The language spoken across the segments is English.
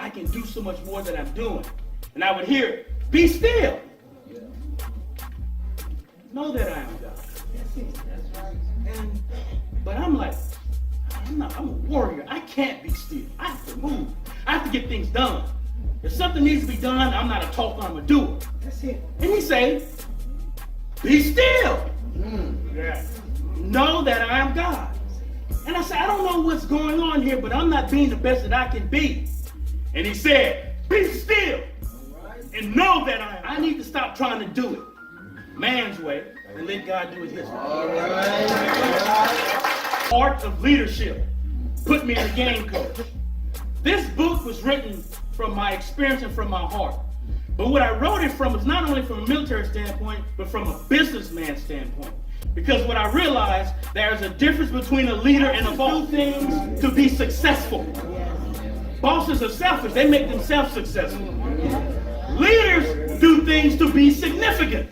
I can do so much more than I'm doing. And I would hear, be still. Know that I am God. But I'm like, I'm a warrior. I can't be still. I have to move. I have to get things done. If something needs to be done, I'm not a talker, I'm a doer. That's it. And he said, be still. Yeah. Know that I am God. And I said, I don't know what's going on here, but I'm not being the best that I can be. And he said, be still. And know that I need to stop trying to do it man's way and let God do it his way. Art of Leadership put me in the game, coach. This book was written from my experience and from my heart. But what I wrote it from is not only from a military standpoint, but from a businessman standpoint. Because what I realized, there's a difference between a leader and a boss. Things to be successful. Bosses are selfish. They make themselves successful. Leaders do things to be significant.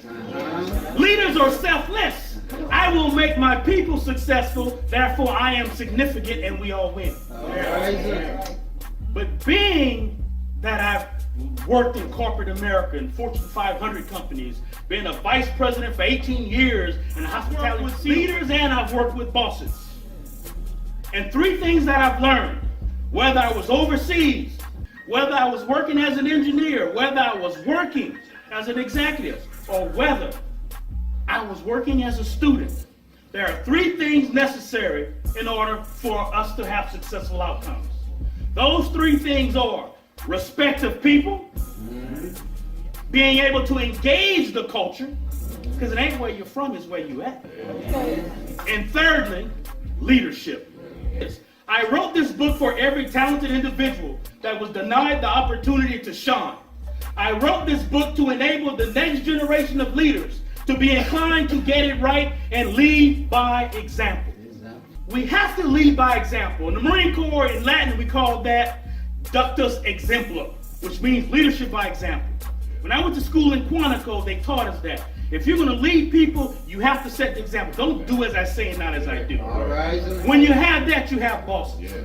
Leaders are selfless. I will make my people successful, therefore I am significant and we all win. But being that I've worked in corporate America and Fortune 500 companies, been a vice president for 18 years in hospitality with leaders, and I've worked with bosses. And three things that I've learned, whether I was overseas, whether I was working as an engineer, whether I was working as an executive, or whether I was working as a student, there are three things necessary in order for us to have successful outcomes. Those three things are respect of people, being able to engage the culture, because it ain't where you're from, it's where you at. And thirdly, leadership. I wrote this book for every talented individual that was denied the opportunity to shine. I wrote this book to enable the next generation of leaders to be inclined to get it right and lead by example. We have to lead by example. In the Marine Corps, in Latin, we call that ductus exemplar, which means leadership by example. When I went to school in Quantico, they taught us that. If you're going to lead people, you have to set the example. Don't do as I say and not as I do. All right. When you have that, you have bosses. Yeah.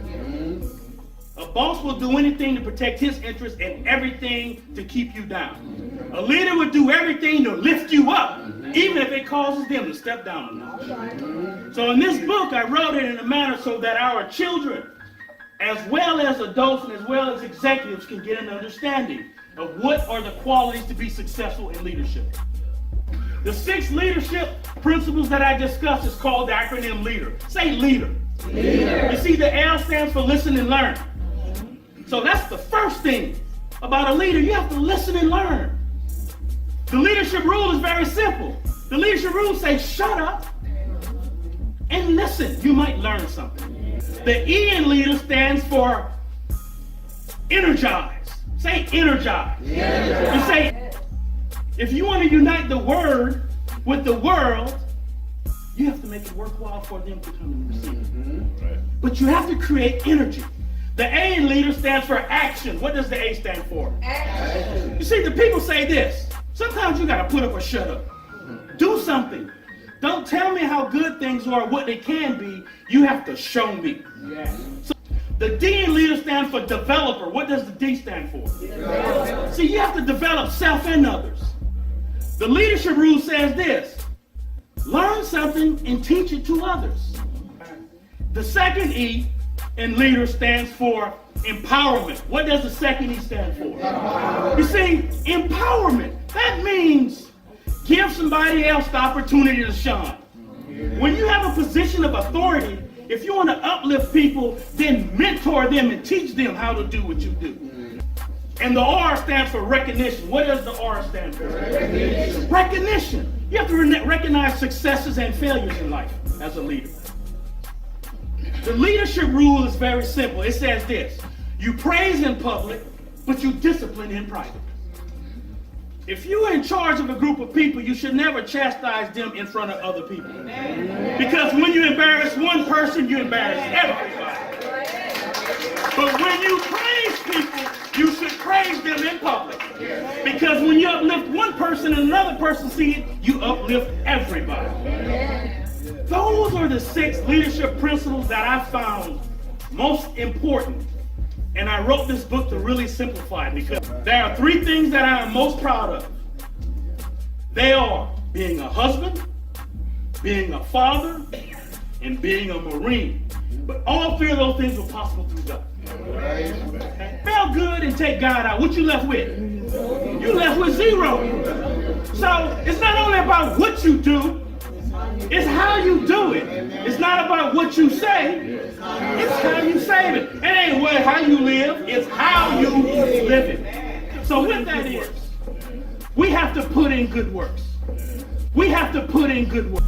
A boss will do anything to protect his interests and everything to keep you down. A leader would do everything to lift you up, even if it causes them to step down a notch. So in this book, I wrote it in a manner so that our children, as well as adults and as well as executives, can get an understanding of what are the qualities to be successful in leadership. The 6 leadership principles that I discussed is called the acronym LEADER. Say leader. Leader. You see, the L stands for listen and learn. So that's the first thing about a leader. You have to listen and learn. The leadership rule is very simple. The leadership rule says shut up and listen. You might learn something. The E in leader stands for energize. Say energize. Yeah. You say, if you want to unite the word with the world, you have to make it worthwhile for them to come and receive. Right. But you have to create energy. The A in leader stands for action. What does the A stand for? Action. You see, the people say this. Sometimes you got to put up or shut up. Do something. Don't tell me how good things are, what they can be. You have to show me. Yeah. So the D in leader stands for developer. What does the D stand for? Yeah. See, you have to develop self and others. The leadership rule says this. Learn something and teach it to others. The second E in leader stands for empowerment. What does the second E stand for? You see, empowerment, that means give somebody else the opportunity to shine. When you have a position of authority, if you want to uplift people, then mentor them and teach them how to do what you do. And the R stands for recognition. What does the R stand for? Recognition. Recognition. You have to recognize successes and failures in life as a leader. The leadership rule is very simple. It says this. You praise in public, but you discipline in private. If you're in charge of a group of people, you should never chastise them in front of other people. Because when you embarrass one person, you embarrass everybody. But when you praise people, you should praise them in public. Because when you uplift one person and another person sees it, you uplift everybody. Those are the 6 leadership principles that I found most important And I wrote this book to really simplify, because there are three things that I am most proud of. They are being a husband, being a father, and being a Marine. But all three of those things were possible through God. Felt good and take God out. What you left with? You left with zero. So it's not only about what you do, it's how you do it. It's not about what you say, it's how you say it. It ain't what how you live, it's how you live it. So what that is, we have to put in good works. We have to put in good work.